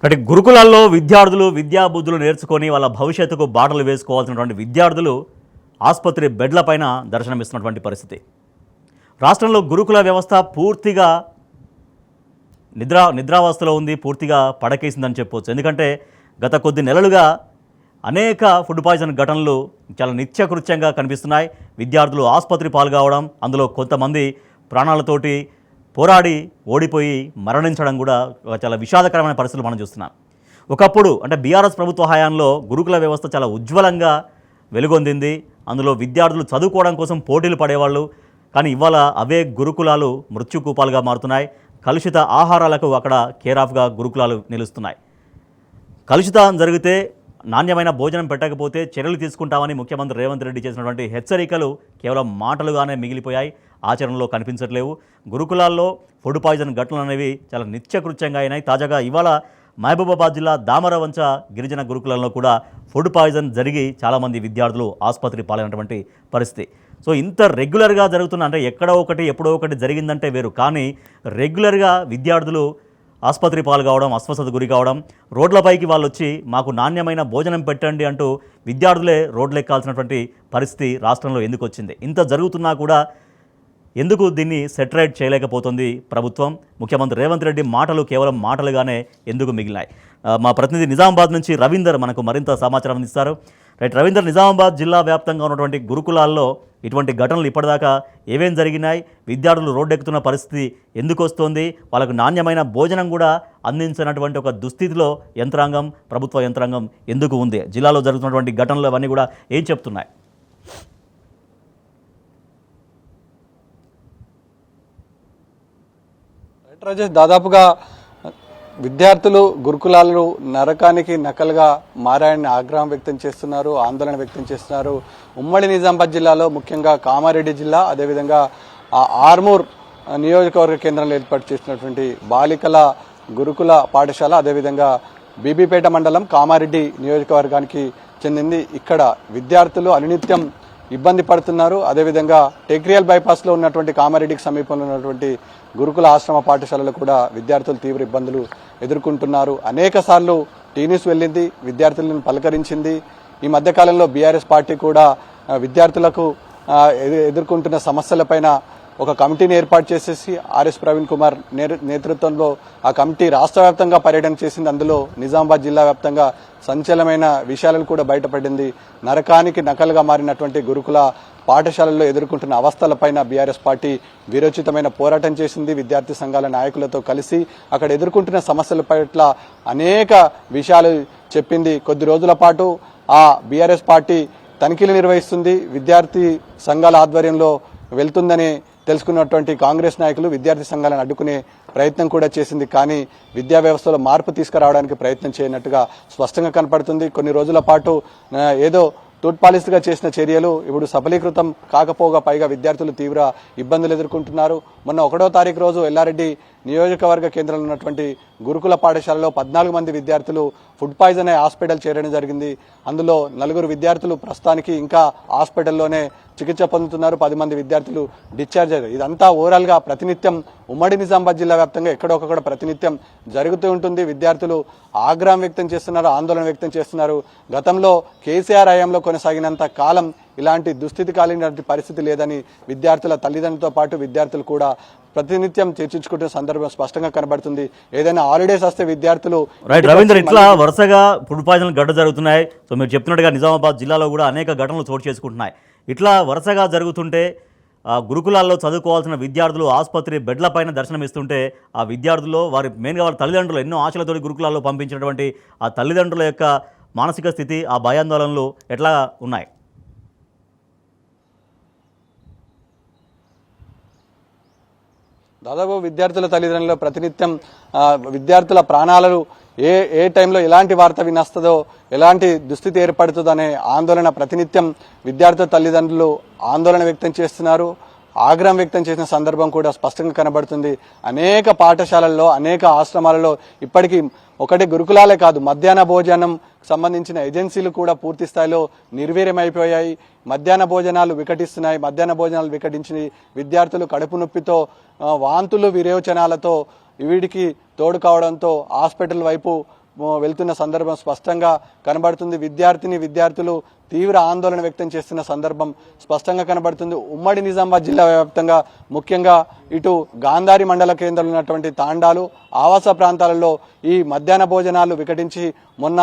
అంటే గురుకులాల్లో విద్యార్థులు విద్యాబుద్ధులు నేర్చుకొని వాళ్ళ భవిష్యత్తుకు బాటలు వేసుకోవాల్సినటువంటి విద్యార్థులు ఆసుపత్రి బెడ్లపైన దర్శనమిస్తున్నటువంటి పరిస్థితి. రాష్ట్రంలో గురుకుల వ్యవస్థ పూర్తిగా నిద్రావస్థలో ఉంది, పూర్తిగా పడకేసిందని చెప్పవచ్చు. ఎందుకంటే గత కొద్ది నెలలుగా అనేక ఫుడ్ పాయిజన్ ఘటనలు చాలా నిత్యకృత్యంగా కనిపిస్తున్నాయి. విద్యార్థులు ఆసుపత్రి పాల్గొవడం, అందులో కొంతమంది ప్రాణాలతోటి పోరాడి ఓడిపోయి మరణించడం కూడా చాలా విషాదకరమైన పరిస్థితులు మనం చూస్తున్నాం. ఒకప్పుడు అంటే బీఆర్ఎస్ ప్రభుత్వ హయాంలో గురుకుల వ్యవస్థ చాలా ఉజ్వలంగా వెలుగొందింది. అందులో విద్యార్థులు చదువుకోవడం కోసం పోటీలు పడేవాళ్ళు. కానీ ఇవాళ అవే గురుకులాలు మృత్యుకూపాలుగా మారుతున్నాయి. కలుషిత ఆహారాలకు అక్కడ కేరాఫ్గా గురుకులాలు నిలుస్తున్నాయి. కలుషితం జరిగితే నాణ్యమైన భోజనం పెట్టకపోతే చర్యలు తీసుకుంటామని ముఖ్యమంత్రి రేవంత్ రెడ్డి చేసినటువంటి హెచ్చరికలు కేవలం మాటలుగానే మిగిలిపోయాయి, ఆచరణలో కనిపించట్లేవు. గురుకులాల్లో ఫుడ్ పాయిజన్ ఘటనలు అనేవి చాలా నిత్యకృత్యంగా అయినాయి. తాజాగా ఇవాళ మహబూబాబాద్ జిల్లా దామరవంచ గిరిజన గురుకులంలో కూడా ఫుడ్ పాయిజన్ జరిగి చాలామంది విద్యార్థులు ఆసుపత్రి పాలైనటువంటి పరిస్థితి. సో ఇంత రెగ్యులర్గా జరుగుతున్న, అంటే ఎక్కడో ఒకటి ఎప్పుడో ఒకటి జరిగిందంటే వేరు, కానీ రెగ్యులర్గా విద్యార్థులు ఆసుపత్రి పాలు కావడం, అస్వస్థత గురి కావడం, రోడ్లపైకి వాళ్ళు వచ్చి మాకు నాణ్యమైన భోజనం పెట్టండి అంటూ విద్యార్థులే రోడ్లెక్కాల్సినటువంటి పరిస్థితి రాష్ట్రంలో ఎందుకు వచ్చింది? ఇంత జరుగుతున్నా కూడా ఎందుకు దీన్ని సెటరేట్ చేయలేకపోతుంది ప్రభుత్వం? ముఖ్యమంత్రి రేవంత్ రెడ్డి మాటలు కేవలం మాటలుగానే ఎందుకు మిగిలినాయి? మా ప్రతినిధి నిజామాబాద్ నుంచి రవీందర్ మనకు మరింత సమాచారం అందిస్తారు. రైట్ రవీందర్, నిజామాబాద్ జిల్లా వ్యాప్తంగా ఉన్నటువంటి గురుకులాల్లో ఇటువంటి ఘటనలు ఇప్పటిదాకా ఏమేం జరిగినాయి? విద్యార్థులు రోడ్డెక్కుతున్న పరిస్థితి ఎందుకు వస్తోంది? వాళ్ళకు నాణ్యమైన భోజనం కూడా అందించినటువంటి ఒక దుస్థితిలో యంత్రాంగం, ప్రభుత్వ యంత్రాంగం ఎందుకు ఉంది? జిల్లాలో జరుగుతున్నటువంటి ఘటనలు అవన్నీ కూడా ఏం చెప్తున్నాయి? రాజేష్, దాదాపుగా విద్యార్థులు గురుకులాలు నరకానికి నకలుగా మారాయని ఆగ్రహం వ్యక్తం చేస్తున్నారు, ఆందోళన వ్యక్తం చేస్తున్నారు. ఉమ్మడి నిజామాబాద్ జిల్లాలో ముఖ్యంగా కామారెడ్డి జిల్లా, అదేవిధంగా ఆర్మూర్ నియోజకవర్గ కేంద్రంలో ఏర్పాటు చేసినటువంటి బాలికల గురుకుల పాఠశాల, అదేవిధంగా బీబీపేట మండలం కామారెడ్డి నియోజకవర్గానికి చెందింది. ఇక్కడ విద్యార్థులు అనునిత్యం ఇబ్బంది పడుతున్నారు. అదేవిధంగా టెక్రియల్ బైపాస్లో ఉన్నటువంటి కామారెడ్డికి సమీపంలో ఉన్నటువంటి గురుకుల ఆశ్రమ పాఠశాలలో కూడా విద్యార్థులు తీవ్ర ఇబ్బందులు ఎదుర్కొంటున్నారు. అనేక సార్లు టీన్యూస్ వెళ్ళింది, విద్యార్థులను పలకరించింది. ఈ మధ్యకాలంలో బీఆర్ఎస్ పార్టీ కూడా విద్యార్థులకు ఎదుర్కొంటున్న సమస్యలపైన ఒక కమిటీని ఏర్పాటు చేసేసి ఆర్ఎస్ ప్రవీణ్ కుమార్ నేతృత్వంలో ఆ కమిటీ రాష్ట్ర వ్యాప్తంగా పర్యటన చేసింది. అందులో నిజామాబాద్ జిల్లా వ్యాప్తంగా సంచలనమైన విషయాలను కూడా బయటపడింది. నరకానికి నకలుగా మారినటువంటి గురుకుల పాఠశాలల్లో ఎదుర్కొంటున్న అవస్థలపైన బీఆర్ఎస్ పార్టీ వీరోచితమైన పోరాటం చేసింది. విద్యార్థి సంఘాల నాయకులతో కలిసి అక్కడ ఎదుర్కొంటున్న సమస్యల పట్ల అనేక విషయాలు చెప్పింది. కొద్ది రోజుల పాటు ఆ బీఆర్ఎస్ పార్టీ తనిఖీలు నిర్వహిస్తుంది, విద్యార్థి సంఘాల ఆధ్వర్యంలో వెళ్తుందని తెలుసుకున్నటువంటి కాంగ్రెస్ నాయకులు విద్యార్థి సంఘాలను అడ్డుకునే ప్రయత్నం కూడా చేసింది. కానీ విద్యా వ్యవస్థలో మార్పు తీసుకురావడానికి ప్రయత్నం చేయనట్టుగా స్పష్టంగా కనపడుతుంది. కొన్ని రోజుల పాటు ఏదో తూట్పాలిస్గా చేసిన చర్యలు ఇప్పుడు సఫలీకృతం కాకపోగా పైగా విద్యార్థులు తీవ్ర ఇబ్బందులు ఎదుర్కొంటున్నారు. మొన్న 1వ తారీఖు రోజు ఎల్లారెడ్డి నియోజకవర్గ కేంద్రంలో ఉన్నటువంటి గురుకుల పాఠశాలలో 14 మంది విద్యార్థులు ఫుడ్ పాయిజన్ అయ్యి హాస్పిటల్ చేరడం జరిగింది. అందులో 4 విద్యార్థులు ప్రస్తుతానికి ఇంకా హాస్పిటల్లోనే చికిత్స పొందుతున్నారు. 10 మంది విద్యార్థులు డిశ్చార్జ్ అయ్యారు. ఇదంతా ఓవరాల్ గా ప్రతినిత్యం ఉమ్మడి నిజామాబాద్ జిల్లా వ్యాప్తంగా ఎక్కడొక్కడ ప్రతినిత్యం జరుగుతూ ఉంటుంది. విద్యార్థులు ఆగ్రహం వ్యక్తం చేస్తున్నారు, ఆందోళన వ్యక్తం చేస్తున్నారు. గతంలో కేసీఆర్ హయాంలో కొనసాగినంత కాలం ఇలాంటి దుస్థితి కాలినటువంటి పరిస్థితి లేదని విద్యార్థుల తల్లిదండ్రులతో పాటు విద్యార్థులు కూడా ప్రతినిత్యం చర్చించుకుంటున్న సందర్భం స్పష్టంగా కనబడుతుంది. ఏదైనా హాలిడేస్ వస్తే విద్యార్థులు రవీంద్ర ఇట్లా వరుసగా ఫుడ్ పాయిజన్ ఘటనలు జరుగుతున్నాయి. సో మీరు చెప్తున్నట్టుగా నిజామాబాద్ జిల్లాలో కూడా అనేక ఘటనలు చోటు చేసుకుంటున్నాయి. ఇట్లా వరుసగా జరుగుతుంటే గురుకులాల్లో చదువుకోవాల్సిన విద్యార్థులు ఆసుపత్రి బెడ్లపైన దర్శనమిస్తుంటే ఆ విద్యార్థులు వారి మెయిన్గా వారి తల్లిదండ్రులు ఎన్నో ఆశలతో గురుకులాల్లో పంపించినటువంటి ఆ తల్లిదండ్రుల యొక్క మానసిక స్థితి, ఆ భయాందోళనలు ఎట్లా ఉన్నాయి? దాదాపు విద్యార్థుల తల్లిదండ్రులు ప్రతినిత్యం విద్యార్థుల ప్రాణాలు ఏ టైంలో ఎలాంటి వార్త వినస్తుందో, ఎలాంటి దుస్థితి ఏర్పడుతుందో అనే ఆందోళన ప్రతినిత్యం విద్యార్థుల తల్లిదండ్రులు ఆందోళన వ్యక్తం చేస్తున్నారు. ఆగ్రహం వ్యక్తం చేసిన సందర్భం కూడా స్పష్టంగా కనబడుతుంది. అనేక పాఠశాలల్లో, అనేక ఆశ్రమాలలో ఇప్పటికీ ఒకటి గురుకులాలే కాదు, మధ్యాహ్న భోజనం సంబంధించిన ఏజెన్సీలు కూడా పూర్తి స్థాయిలో నిర్వీర్యమైపోయాయి. మధ్యాహ్న భోజనాలు వికటిస్తున్నాయి. మధ్యాహ్న భోజనాలు వికటించి విద్యార్థులు కడుపు నొప్పితో, వాంతులు, విరేచనాలతో వీడికి తోడు కావడంతో హాస్పిటల్ వైపు వెళ్తున్న సందర్భం స్పష్టంగా కనబడుతుంది. విద్యార్థులు తీవ్ర ఆందోళన వ్యక్తం చేస్తున్న సందర్భం స్పష్టంగా కనబడుతుంది. ఉమ్మడి నిజామాబాద్ జిల్లా వ్యాప్తంగా ముఖ్యంగా ఇటు గాంధారి మండల కేంద్రంలో ఉన్నటువంటి తాండాలు, ఆవాస ప్రాంతాలలో ఈ మధ్యాహ్న భోజనాలు వికటించి మొన్న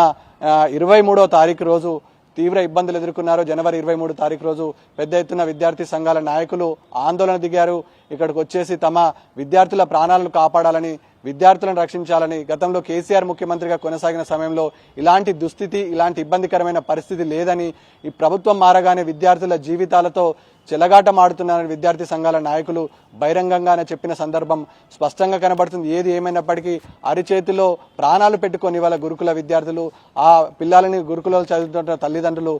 23వ తారీఖు రోజు తీవ్ర ఇబ్బందులు ఎదుర్కొన్నారు. జనవరి 23 తారీఖు రోజు పెద్ద ఎత్తున విద్యార్థి సంఘాల నాయకులు ఆందోళన దిగారు. ఇక్కడికి వచ్చేసి తమ విద్యార్థుల ప్రాణాలను కాపాడాలని, విద్యార్థులను రక్షించాలని, గతంలో కేసీఆర్ ముఖ్యమంత్రిగా కొనసాగిన సమయంలో ఇలాంటి దుస్థితి, ఇలాంటి ఇబ్బందికరమైన పరిస్థితి లేదని, ఈ ప్రభుత్వం మారగానే విద్యార్థుల జీవితాలతో చెలగాటమాడుతున్నారని విద్యార్థి సంఘాల నాయకులు బహిరంగంగానే చెప్పిన సందర్భం స్పష్టంగా కనబడుతుంది. ఏది ఏమైనప్పటికీ అరిచేతిలో ప్రాణాలు పెట్టుకొని వాళ్ళ గురుకుల విద్యార్థులు, ఆ పిల్లలని గురుకులలో చదువుతున్న తల్లిదండ్రులు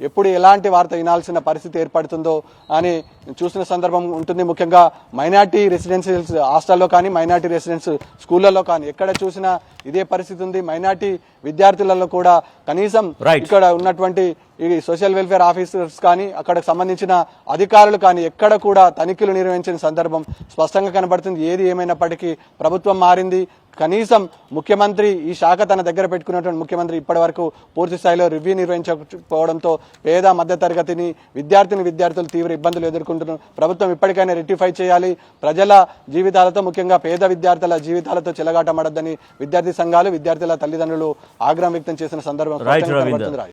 ఎప్పుడు ఎలాంటి వార్త వినాల్సిన పరిస్థితి ఏర్పడుతుందో అని చూసిన సందర్భం ఉంటుంది. ముఖ్యంగా మైనార్టీ రెసిడెన్షియల్ హాస్టల్లో కానీ, మైనార్టీ రెసిడెన్స్ స్కూళ్లలో కానీ ఎక్కడ చూసినా ఇదే పరిస్థితి ఉంది. మైనార్టీ విద్యార్థులలో కూడా కనీసం ఇక్కడ ఉన్నటువంటి ఈ సోషల్ వెల్ఫేర్ ఆఫీసర్స్ కానీ, అక్కడికి సంబంధించిన అధికారులు కానీ ఎక్కడ కూడా తనిఖీలు నిర్వహించిన సందర్భం స్పష్టంగా కనబడుతుంది. ఏది ఏమైనప్పటికీ ప్రభుత్వం మారింది. కనీసం ముఖ్యమంత్రి ఈ శాఖ తన దగ్గర పెట్టుకున్నటువంటి ముఖ్యమంత్రి ఇప్పటి వరకు పూర్తి స్థాయిలో రివ్యూ నిర్వహించకపోవడంతో పేద మధ్యతరగతిని విద్యార్థులు తీవ్ర ఇబ్బందులు ఎదుర్కొంటున్నారు. ప్రభుత్వం ఇప్పటికైనా రెక్టిఫై చేయాలి. ప్రజల జీవితాలతో, ముఖ్యంగా పేద విద్యార్థుల జీవితాలతో చెలగాటమాడొద్దని విద్యార్థి సంఘాలు, విద్యార్థుల తల్లిదండ్రులు ఆగ్రహం వ్యక్తం చేసిన సందర్భం